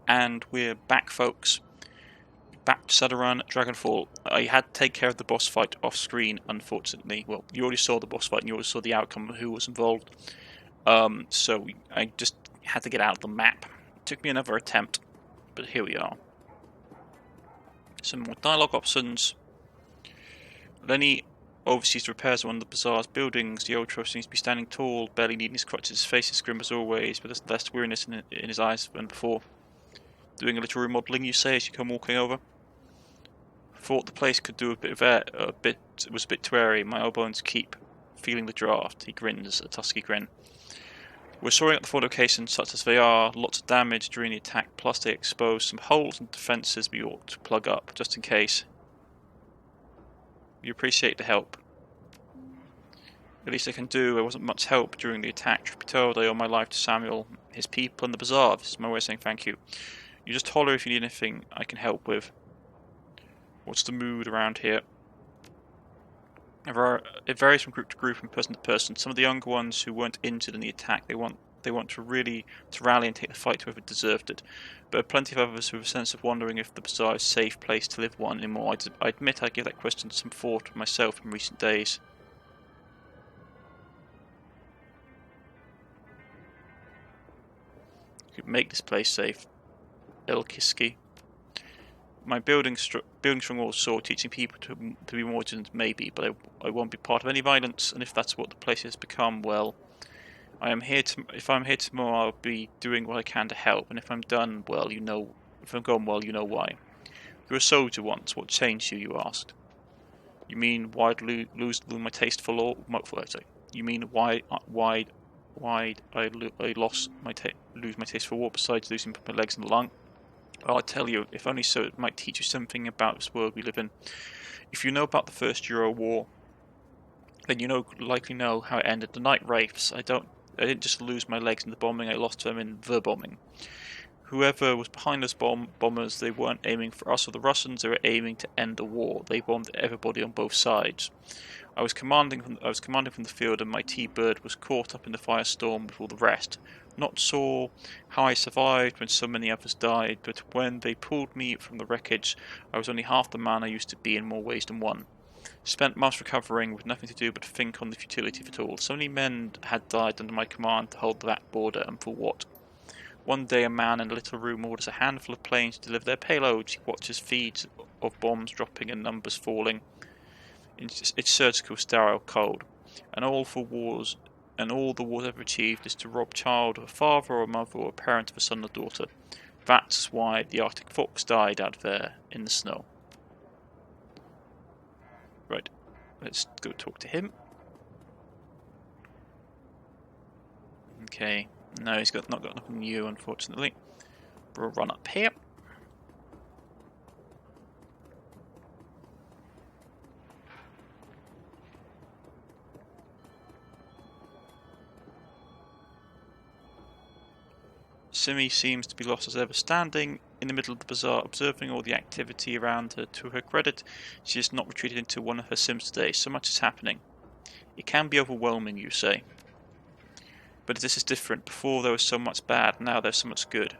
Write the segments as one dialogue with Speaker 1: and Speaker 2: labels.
Speaker 1: And we're back, folks. Back to Shadowrun Dragonfall. I had to take care of the boss fight off screen, unfortunately. Well, you already saw the boss fight and you already saw the outcome of who was involved. So I just had to get out of the map. It took me another attempt, but here we are. Some more dialogue options. Lenny oversees the repairs of one of the bazaar's buildings. The old trust seems to be standing tall, barely needing his crutches. His face is grim as always, but there's less weariness in his eyes than before. Doing a little remodeling, you say, as you come walking over? Thought the place could do it was a bit too airy. My elbows keep feeling the draft. He grins, a tusky grin. We're sorting out the fortifications such as they are. Lots of damage during the attack, plus they exposed some holes and defences we ought to plug up, just in case. We appreciate the help. At least I can do. There wasn't much help during the attack. Truth be told, I owe my life to Samuel, his people, and the bazaar. This is my way of saying thank you. You just holler if you need anything I can help with. What's the mood around here? It varies from group to group and person to person. Some of the younger ones who weren't injured in the attack, they want to rally and take the fight to whoever deserved it. But there are plenty of others with a sense of wondering if the bazaar is a safe place to live one anymore. I admit I give that question some thought myself in recent days. You could make this place safe. Elkiski. My building strong also teaching people to be more vigilant, maybe, but I won't be part of any violence. And if that's what the place has become, well, if I'm here tomorrow, I'll be doing what I can to help. And if I'm done, well, you know, if I'm gone, well, you know why. You were a soldier once. What changed you? You asked. You mean why'd lose my taste for law? You mean why I lose my taste for war? Besides losing my legs and lung. Well, I tell you, if only so, it might teach you something about this world we live in. If you know about the First Euro War, then you likely know how it ended. The night wraiths. I didn't just lose my legs in the bombing; I lost them in the bombing. Whoever was behind those bombers, they weren't aiming for us or the Russians. They were aiming to end the war. They bombed everybody on both sides. I was commanding from the field, and my T-bird was caught up in the firestorm with all the rest. Not sure how I survived when so many others died, but when they pulled me from the wreckage, I was only half the man I used to be in more ways than one. Spent months recovering, with nothing to do but think on the futility of it all. So many men had died under my command to hold that border, and for what? One day a man in a little room orders a handful of planes to deliver their payloads. He watches feeds of bombs dropping and numbers falling. It's surgical, sterile, cold, and all the wars ever achieved is to rob a child of a father or a mother or a parent of a son or daughter. That's why the Arctic fox died out there in the snow. Right, let's go talk to him. Okay, no, he's not got nothing new, unfortunately. We'll run up here. Simi seems to be lost as ever, standing in the middle of the bazaar, observing all the activity around her. To her credit, she has not retreated into one of her sims today. So much is happening. It can be overwhelming, you say. But this is different. Before there was so much bad, now there's so much good.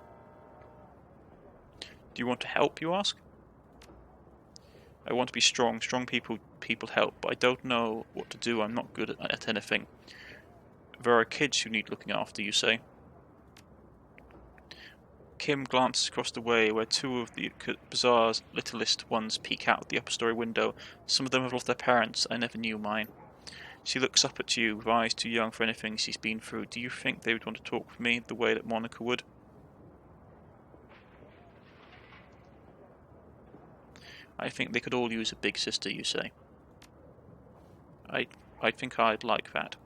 Speaker 1: Do you want to help, you ask? I want to be strong. Strong people help, but I don't know what to do. I'm not good at anything. There are kids who need looking after, you say. Kim glances across the way where two of the bazaar's littlest ones peek out the upper story window. Some of them have lost their parents. I never knew mine. She looks up at you with eyes too young for anything she's been through. Do you think they would want to talk with me the way that Monica would? I think they could all use a big sister, you say. I think I'd like that.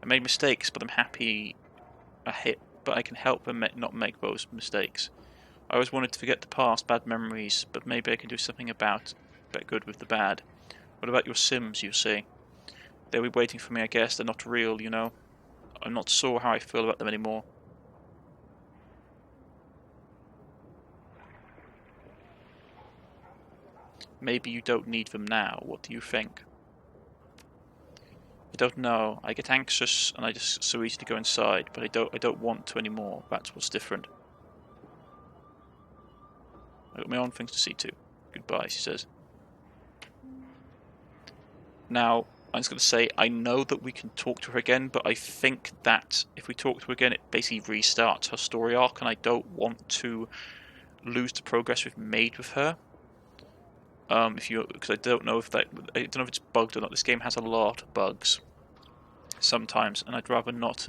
Speaker 1: I made mistakes, but I'm happy but I can help them not make those mistakes. I always wanted to forget the past, bad memories, but maybe I can do something about good with the bad. What about your Sims, you say? They'll be waiting for me, I guess. They're not real, you know. I'm not sure how I feel about them anymore. Maybe you don't need them now. What do you think? I don't know. I get anxious and I just so easy to go inside, but I don't want to anymore. That's what's different. I got my own things to see to. Goodbye, she says. Now, I'm just going to say, I know that we can talk to her again, but I think that if we talk to her again, it basically restarts her story arc, and I don't want to lose the progress we've made with her. Because I don't know if it's bugged or not. This game has a lot of bugs sometimes, and I'd rather not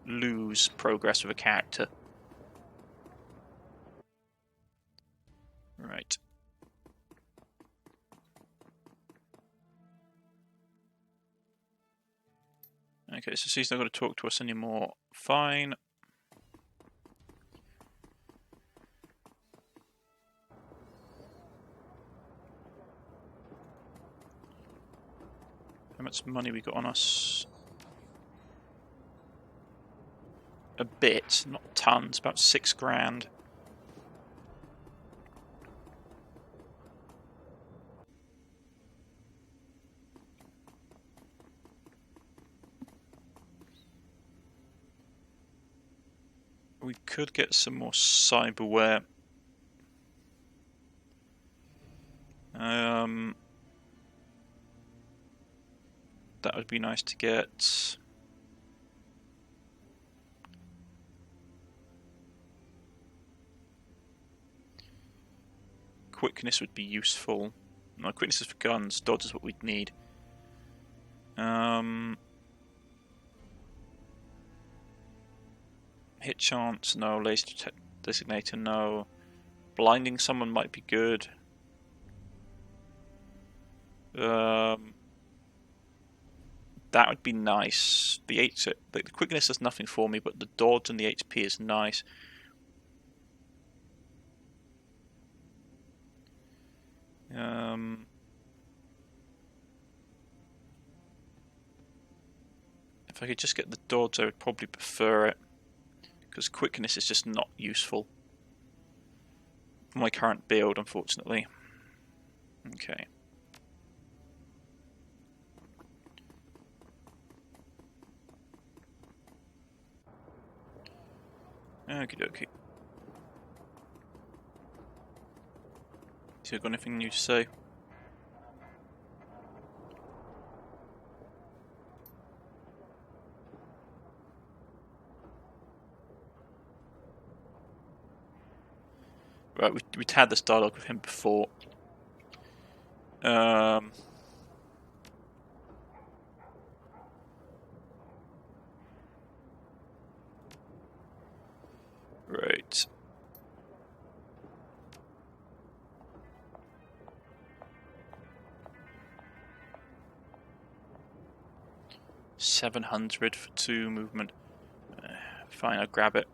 Speaker 1: lose progress with a character. Right. Okay, so she's not going to talk to us anymore. Fine. How much money we got on us? A bit, not tons, about 6 grand. We could get some more cyberware. That would be nice to get. Quickness would be useful. No, quickness is for guns. Dodge is what we'd need. Hit chance, no. Laser designator, no. Blinding someone might be good. That would be nice. The quickness does nothing for me, but the dodge and the HP is nice. If I could just get the dodge, I would probably prefer it, because quickness is just not useful for my current build, unfortunately. Okay. Okie dokie. So, you got anything new to say? Right, we'd had this dialogue with him before. Right. $700 for 2 movement. Fine, I'll grab it.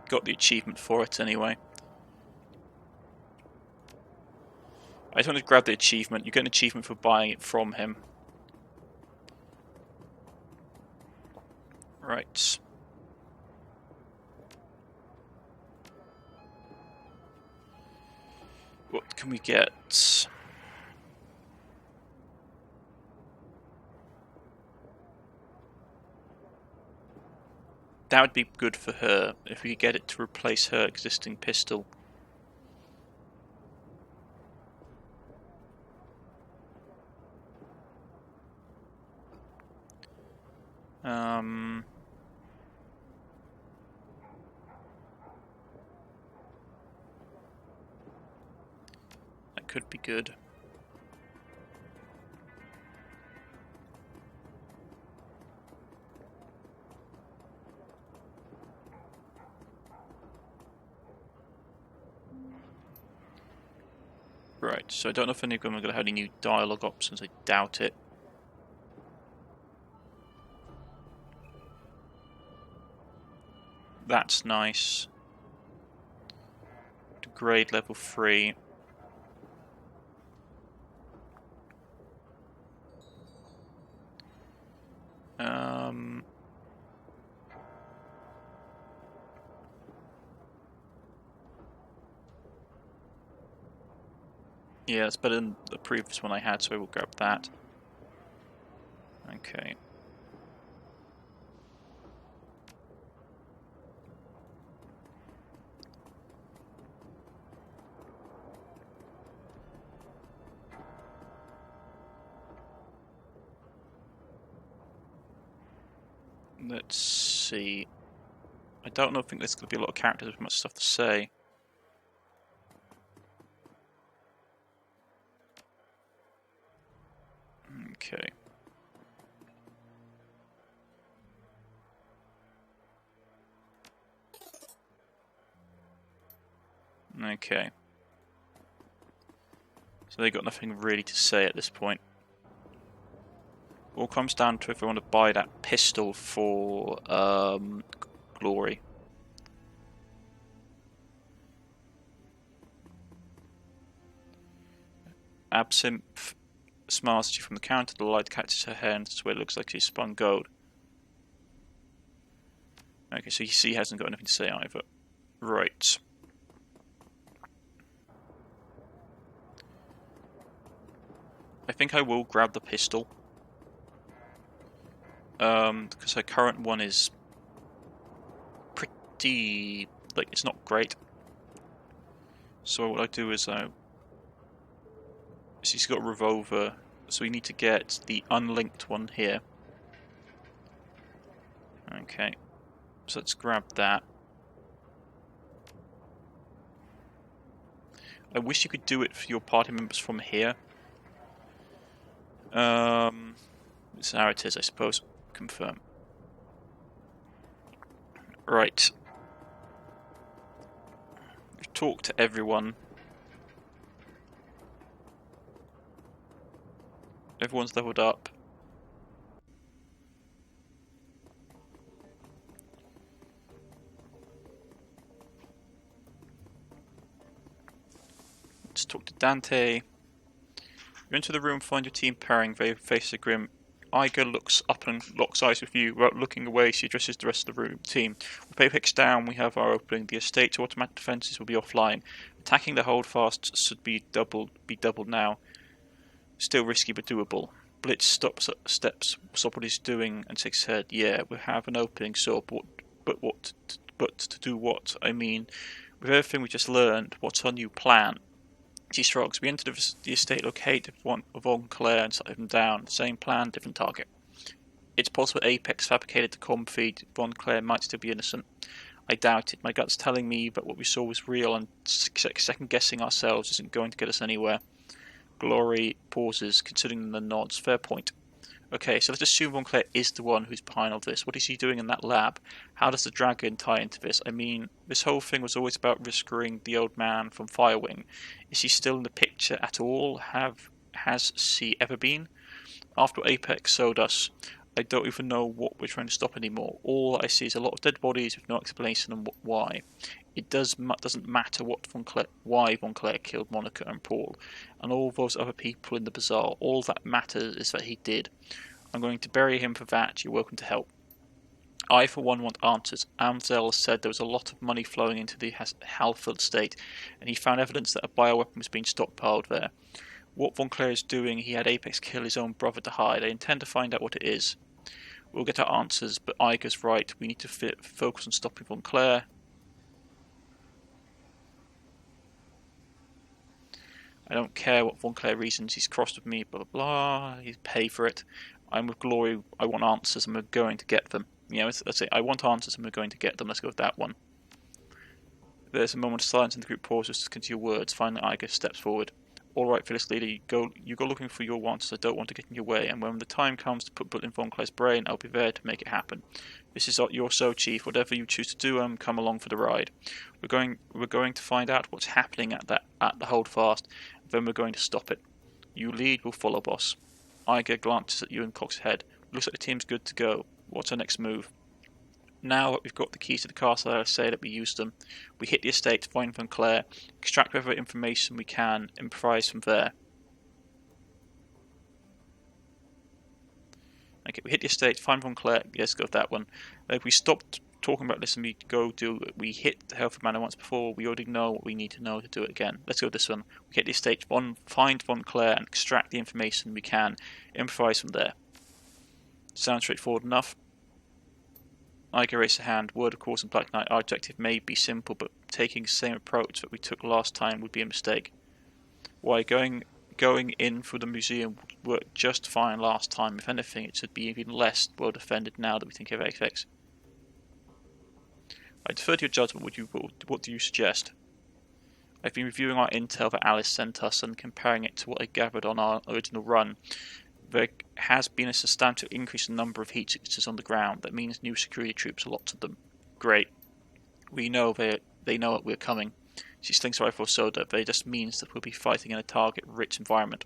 Speaker 1: Got the achievement for it anyway. I just wanted to grab the achievement. You get an achievement for buying it from him. Right. What can we get? That would be good for her, if we could get it to replace her existing pistol. That could be good. Right, so I don't know if any of them are going to have any new dialogue options, I doubt it. That's nice. Grade level 3. Yeah, it's better than the previous one I had, so I will grab that. Okay. Let's see. I don't know. I think there's going to be a lot of characters with much stuff to say. Okay. Okay. So they got nothing really to say at this point. All comes down to if we want to buy that pistol for glory. Absinthe smiles at you from the counter. The light catches her hand to where it looks like she's spun gold. Okay, so you see he hasn't got anything to say either. Right. I think I will grab the pistol. Because her current one is pretty... like, it's not great. So what I do is she's got a revolver, so we need to get the unlinked one here. Okay, so let's grab that. I wish you could do it for your party members from here. It's how it is, I suppose. Confirm. Right. We've talked to everyone. Everyone's leveled up. Let's talk to Dante. You enter the room, find your team pairing. They face a grim. Iger looks up and locks eyes with you. Without looking away, she addresses the rest of the room. Team. With Apex down, we have our opening. The estate's automatic defences will be offline. Attacking the holdfast should be doubled now. Still risky but doable. Blitz stops stop what he's doing and shakes his head. Yeah, we have an opening, so but to do what? I mean, with everything we just learned, what's our new plan? She shrugs. We entered the estate, located Von Claire and shut him down. Same plan, different target. It's possible Apex fabricated the comm feed. Von Claire might still be innocent. I doubt it. My gut's telling me that what we saw was real, and second guessing ourselves isn't going to get us anywhere. Glory pauses, considering the nods. Fair point. Okay, so let's assume Von Claire is the one who's behind all this. What is he doing in that lab? How does the dragon tie into this? I mean, this whole thing was always about rescuing the old man from Firewing. Is he still in the picture at all? Has she ever been? After what Apex showed us, I don't even know what we're trying to stop anymore. All I see is a lot of dead bodies with no explanation on why. It doesn't matter why Von Claire killed Monica and Paul, and all those other people in the bazaar. All that matters is that he did. I'm going to bury him for that. You're welcome to help. I, for one, want answers. Amzel said there was a lot of money flowing into the Halford estate, and he found evidence that a bioweapon was being stockpiled there. What Von Claire is doing, he had Apex kill his own brother to hide. I intend to find out what it is. We'll get our answers, but Iger's right. We need to focus on stopping Von Claire. I don't care what Von Claire reasons. He's crossed with me, blah, blah, blah. He's pay for it. I'm with Glory. I want answers, and we're going to get them. You know, let's say, I want answers, and we're going to get them. Let's go with that one. There's a moment of silence, and the group pauses to continue words. Finally, Iger steps forward. All right, Phyllis Leader, you go looking for your wants. I don't want to get in your way, and when the time comes to put bullet in Von Claire's brain, I'll be there to make it happen. This is your so, Chief. Whatever you choose to do, come along for the ride. We're going to find out what's happening at the holdfast, and then we're going to stop it. You lead, we'll follow, boss. Iger glances at you and cocks his head. Looks like the team's good to go. What's our next move? Now that we've got the keys to the castle, I say that we use them. We hit the estate to find Von Claire, extract whatever information we can, improvise from there. Okay, we hit the estate, find Von Claire. Yes, go with that one. If we stopped talking about this and we hit the Halford Manor once before, we already know what we need to know to do it again. Let's go with this one. We hit the estate, find Von Claire, and extract the information we can, improvise from there. Sounds straightforward enough. Iger raised a hand. Word of course in Black Knight, our objective may be simple, but taking the same approach that we took last time would be a mistake. Why, going in through the museum worked just fine last time. If anything, it should be even less well defended now that we think of FX. I defer to your judgment. What do you suggest? I've been reviewing our intel that Alice sent us and comparing it to what I gathered on our original run. There has been a substantial increase in the number of heat signatures on the ground. That means new security troops, lots of them. Great. We know they know that we're coming. She slings a rifle soda, but it just means that we'll be fighting in a target-rich environment.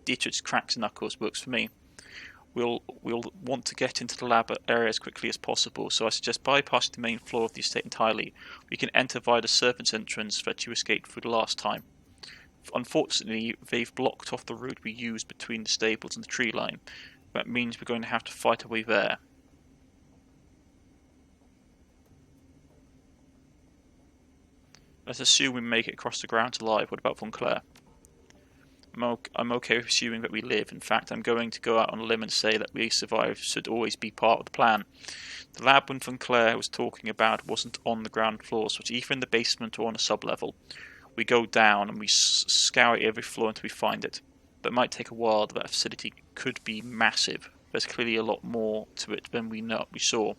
Speaker 1: Dietrich cracks knuckles works for me. We'll want to get into the lab area as quickly as possible, so I suggest bypassing the main floor of the estate entirely. We can enter via the servants' entrance that you escaped through the last time. Unfortunately, they've blocked off the route we used between the stables and the tree line. That means we're going to have to fight our way there. Let's assume we make it across the ground alive. What about Von Claire? I'm okay with assuming that we live. In fact, I'm going to go out on a limb and say that we survive should always be part of the plan. The lab when Von Claire was talking about wasn't on the ground floor, so it's either in the basement or on a sub-level. We go down and we scour every floor until we find it. But it might take a while. That facility could be massive. There's clearly a lot more to it than we saw.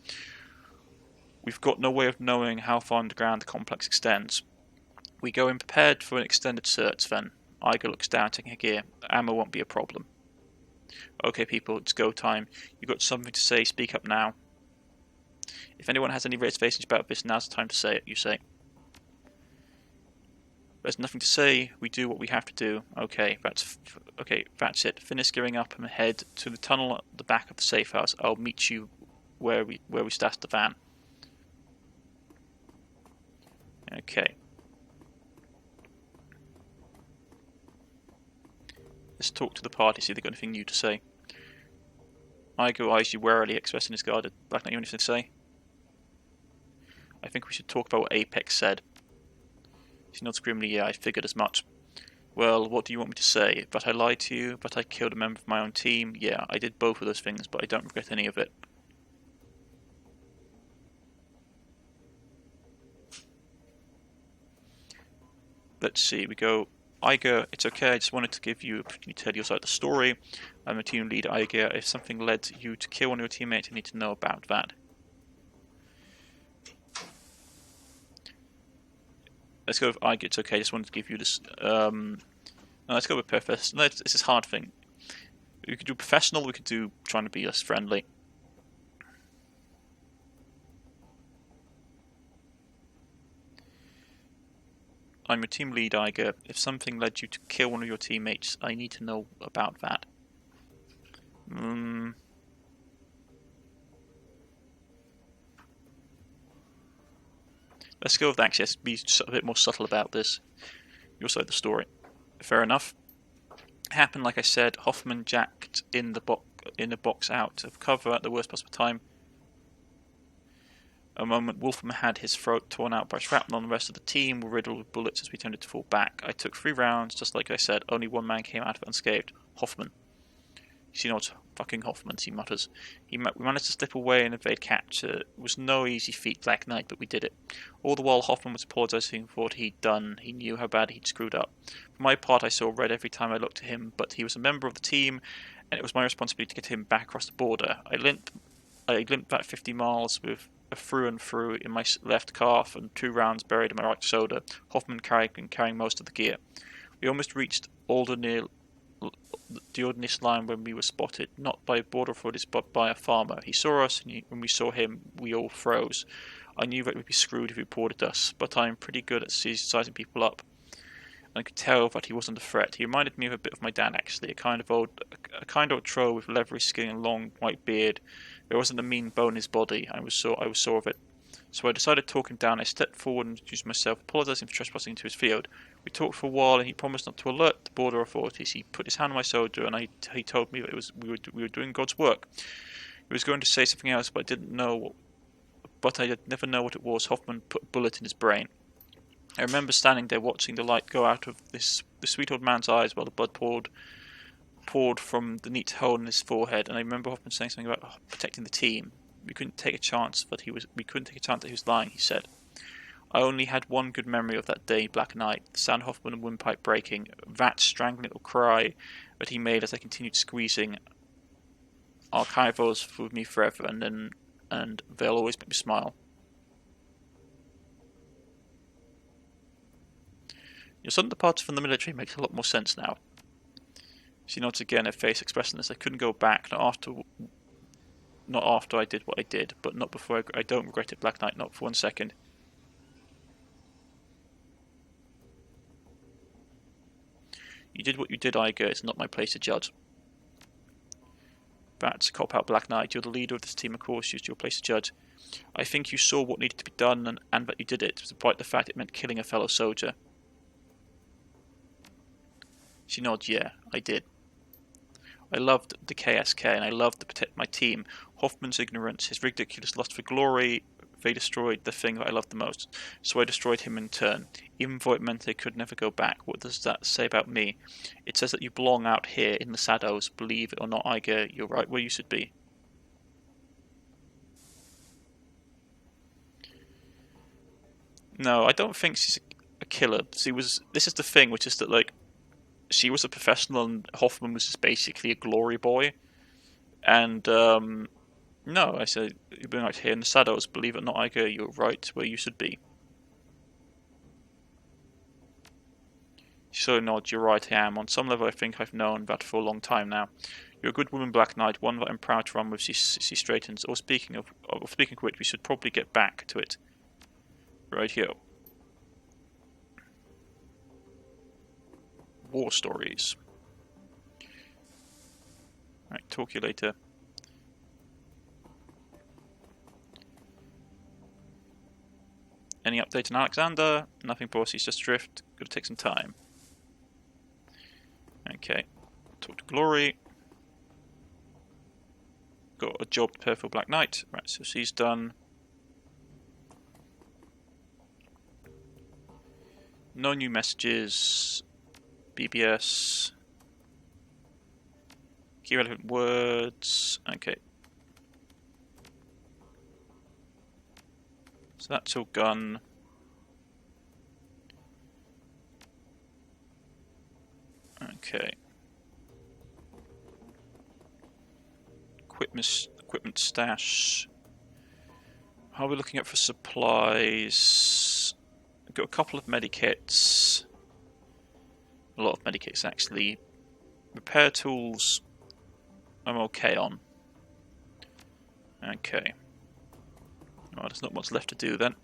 Speaker 1: We've got no way of knowing how far underground the complex extends. We go in prepared for an extended search then. Iga looks down, taking her gear. Ammo won't be a problem. Okay, people, it's go time. You've got something to say, speak up now. If anyone has any reservations about this, now's the time to say it, you say. There's nothing to say, we do what we have to do. Okay, that's it. Finish gearing up and head to the tunnel at the back of the safe house. I'll meet you where we stashed the van. Okay. Let's talk to the party, see if they've got anything new to say. Igo eyes you warily, expressing his guarded. Black Knight, you have anything to say? I think we should talk about what Apex said. She nods grimly. Yeah, I figured as much. Well, what do you want me to say? That I lied to you? That I killed a member of my own team? Yeah, I did both of those things, but I don't regret any of it. Let's see, we go... Iga, it's okay, I just wanted to give you an opportunity to tell your side of the story. I'm a team lead, Iga. If something led you to kill one of your teammates, I need to know about that. Let's go with Iga, it's okay, I just wanted to give you this... no, let's go with professional. No, this is hard thing. We could do professional, we could do trying to be less friendly. I'm your team lead, Iga. If something led you to kill one of your teammates, I need to know about that. Let's go with actually, let's be a bit more subtle about this. Your side of the story. Fair enough. It happened, like I said, Hoffman jacked in the box out of cover at the worst possible time. A moment, Wolfram had his throat torn out by shrapnel, and the rest of the team were riddled with bullets as we tended to fall back. I took 3 rounds, just like I said. Only one man came out of it unscathed. Hoffman. You know what? Fucking Hoffman, he mutters. We managed to slip away and evade capture. It was no easy feat, Black Knight, but we did it. All the while, Hoffman was apologising for what he'd done. He knew how bad he'd screwed up. For my part, I saw red every time I looked at him, but he was a member of the team, and it was my responsibility to get him back across the border. I limped that 50 miles with a through and through in my left calf and 2 rounds buried in my right shoulder, Hoffman carrying most of the gear. We almost reached the Ordnance line when we were spotted, not by border authorities but by a farmer. He saw us, and when we saw him, we all froze. I knew that we'd be screwed if he reported us, but I'm pretty good at sizing people up. And I could tell that he wasn't a threat. He reminded me of a bit of my dad, actually, a kind of old troll with leathery skin and long white beard. There wasn't a mean bone in his body. I was sure of it. So I decided to talk him down. I stepped forward and introduced myself, apologising for trespassing into his field. We talked for a while, and he promised not to alert the border authorities. He put his hand on my shoulder, and he told me that we were doing God's work. He was going to say something else, but I didn't know. But I did never know what it was. Hoffman put a bullet in his brain. I remember standing there watching the light go out of the sweet old man's eyes while the blood poured from the neat hole in his forehead. And I remember Hoffman saying something about protecting the team. We couldn't take a chance that he was lying, he said. I only had one good memory of that day, Black Knight, the sound of Hoffman's windpipe breaking, that strangling little cry that he made as I continued squeezing archivals with me forever, and they'll always make me smile. Your sudden departure from the military makes a lot more sense now. She nods again, her face expressing this. I couldn't go back, not after I did what I did, but not before. I don't regret it, Black Knight, not for 1 second. You did what you did, Iger. It's not my place to judge. That's a cop-out, Black Knight. You're the leader of this team, of course. It's your place to judge. I think you saw what needed to be done and that you did it, despite the fact it meant killing a fellow soldier. She nods. Yeah, I did. I loved the KSK and I loved to protect my team. Hoffman's ignorance, his ridiculous lust for glory, they destroyed the thing that I loved the most. So I destroyed him in turn, even though it meant I could never go back. What does that say about me? It says that you belong out here in the shadows. Believe it or not, Iger, you're right where you should be. No, I don't think she's a killer. This is the thing, which is that, like, she was a professional and Hoffman was just basically a glory boy. And, no, I said, you've been out here in the shadows. Believe it or not, Iger, you're right where you should be. She sort of nods. You're right, I am. On some level, I think I've known that for a long time now. You're a good woman, Black Knight, one that I'm proud to run with. She straightens. Or speaking of which, we should probably get back to it. Right here. War stories. Right, talk to you later. Any update on Alexander? Nothing, boss. He's just drift. Gotta take some time. Okay. Talk to Glory. Got a job to prepare for Black Knight. Right, so she's done. No new messages. BBS. Key relevant words. Okay. So that's all gone. Okay. Equipment stash. How are we looking at for supplies? I've got a couple of medikits. A lot of medikits, actually. Repair tools, I'm okay on. Okay. Well, there's not much left to do then.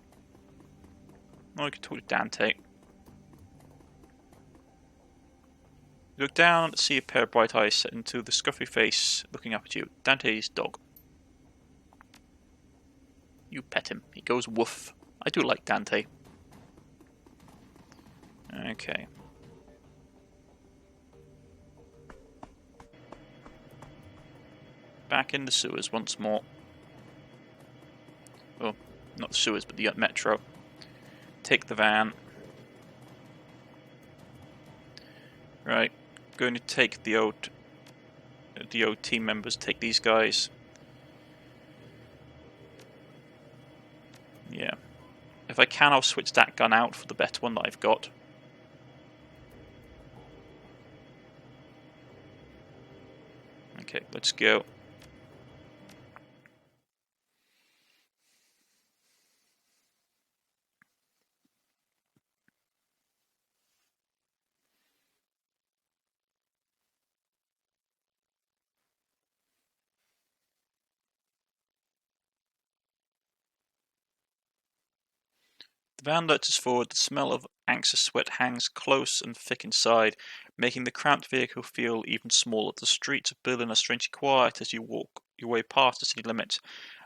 Speaker 1: I can talk to Dante. You look down to see a pair of bright eyes set into the scruffy face looking up at you. Dante's dog. You pet him. He goes woof. I do like Dante. Okay. Back in the sewers once more. Oh, not the sewers, but the metro. Take the van. Right. Going to take the old team members. Take these guys. Yeah. If I can, I'll switch that gun out for the better one that I've got. Okay, let's go. The van lurches forward. The smell of anxious sweat hangs close and thick inside, making the cramped vehicle feel even smaller. The streets of Berlin are strangely quiet as you walk your way past the city limits,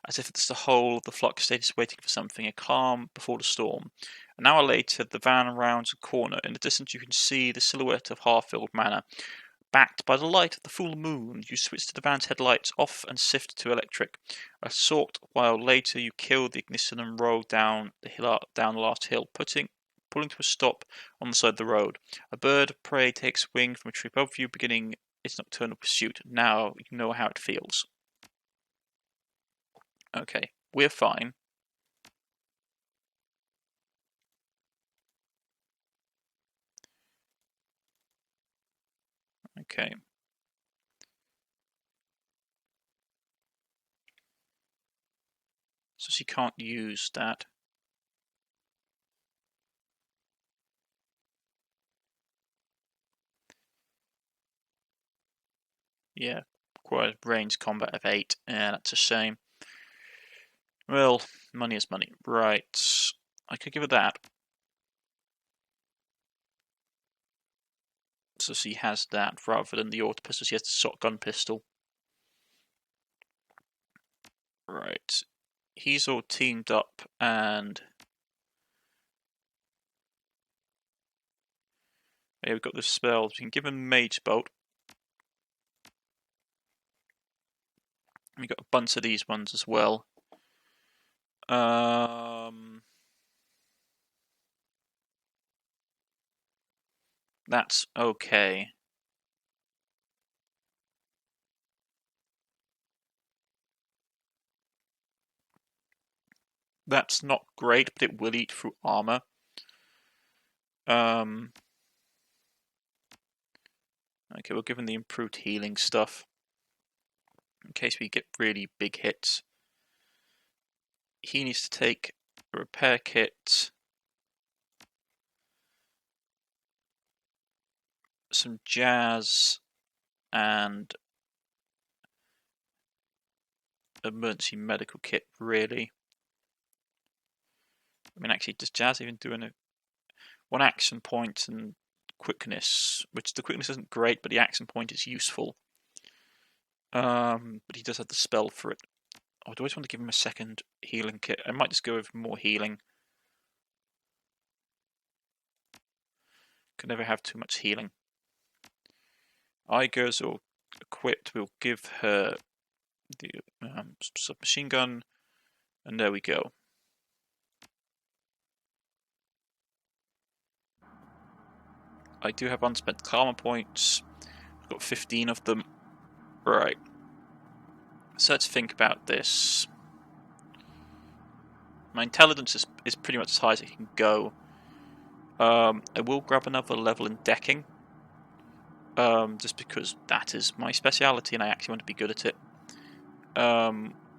Speaker 1: as if it's the whole of the flux state is waiting for something, a calm before the storm. An hour later, the van rounds a corner. In the distance, you can see the silhouette of Harfield Manor. Backed by the light of the full moon, you switch to the van's headlights off and shift to electric. A short while later, you kill the ignition and roll down the last hill, pulling to a stop on the side of the road. A bird of prey takes wing from a tree above you, beginning its nocturnal pursuit. Now you know how it feels. Okay, we're fine. Okay. So she can't use that. Yeah, requires range combat of 8. Yeah, that's a shame. Well, money is money. Right. I could give her that. So she has that rather than the auto pistol. She has the shotgun pistol. Right. He's all teamed up and... yeah, we've got the spells. We can give him Mage Bolt. We've got a bunch of these ones as well. That's okay. That's not great, but it will eat through armor. Okay, we're given the improved healing stuff in case we get really big hits. He needs to take a repair kit, some jazz, and emergency medical kit, really. I mean, actually, does jazz even do any... 1 action point and quickness, which the quickness isn't great, but the action point is useful. But he does have the spell for it. Oh, do I just want to give him a second healing kit? I might just go with more healing. Can never have too much healing. Igers or equipped, we'll give her the submachine gun, and there we go. I do have unspent karma points. I've got 15 of them. Right. So let's think about this. My intelligence is pretty much as high as it can go. I will grab another level in decking. Just because that is my speciality and I actually want to be good at it.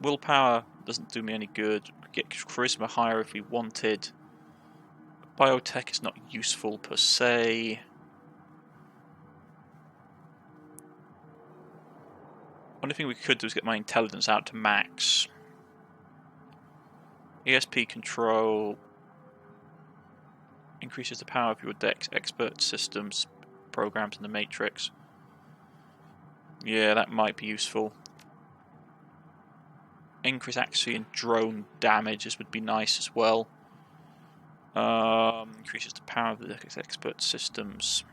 Speaker 1: Willpower doesn't do me any good. We get charisma higher if we wanted. Biotech is not useful per se. Only thing we could do is get my intelligence out to max. ESP control increases the power of your deck's expert systems programs in the Matrix. Yeah, that might be useful. Increase accuracy and drone damages would be nice as well. Increases the power of the deck's expert systems.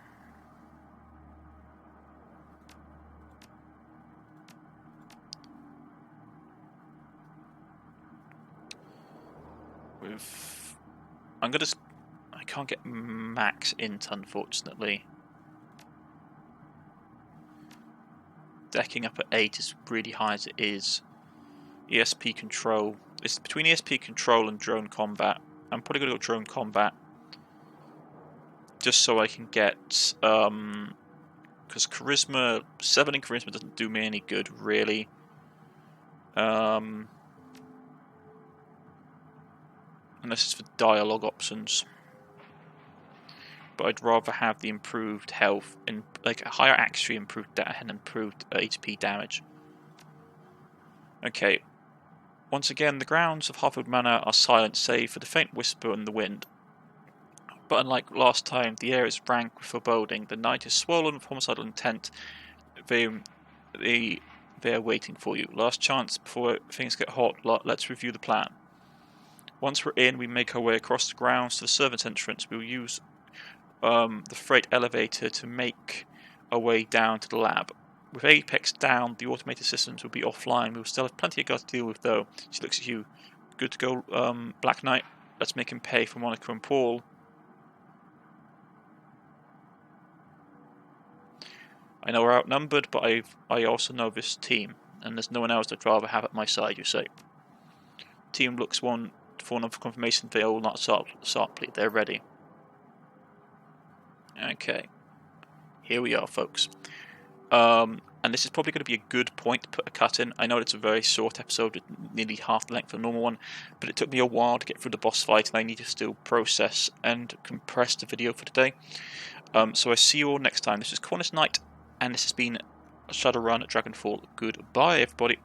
Speaker 1: I can't get max int, unfortunately. Decking up at 8 is really high as it is. ESP control. It's between ESP control and drone combat. I'm probably going to go drone combat. Just so I can get... because charisma... 7 in charisma doesn't do me any good, really. Unless it's for dialogue options. But I'd rather have the improved health and like a higher accuracy, improved and improved HP damage. Okay. Once again, the grounds of Harford Manor are silent save for the faint whisper and the wind. But unlike last time, the air is rank with foreboding. The night is swollen with homicidal intent. They are waiting for you. Last chance before things get hot. Let's review the plan. Once we're in, we make our way across the grounds to the servants' entrance. We'll use the freight elevator to make our way down to the lab. With Apex down, the automated systems will be offline. We'll still have plenty of guys to deal with, though. She looks at you. Good to go, Black Knight. Let's make him pay for Monica and Paul. I know we're outnumbered, but I also know this team, and there's no one else I'd rather have at my side, you say. Team looks one for another confirmation they all not sharply. They're ready. Okay. Here we are, folks. And this is probably going to be a good point to put a cut in. I know it's a very short episode, nearly half the length of a normal one, but it took me a while to get through the boss fight, and I need to still process and compress the video for today. So I see you all next time. This is Cornish-knight, and this has been Shadowrun Dragonfall. Goodbye, everybody.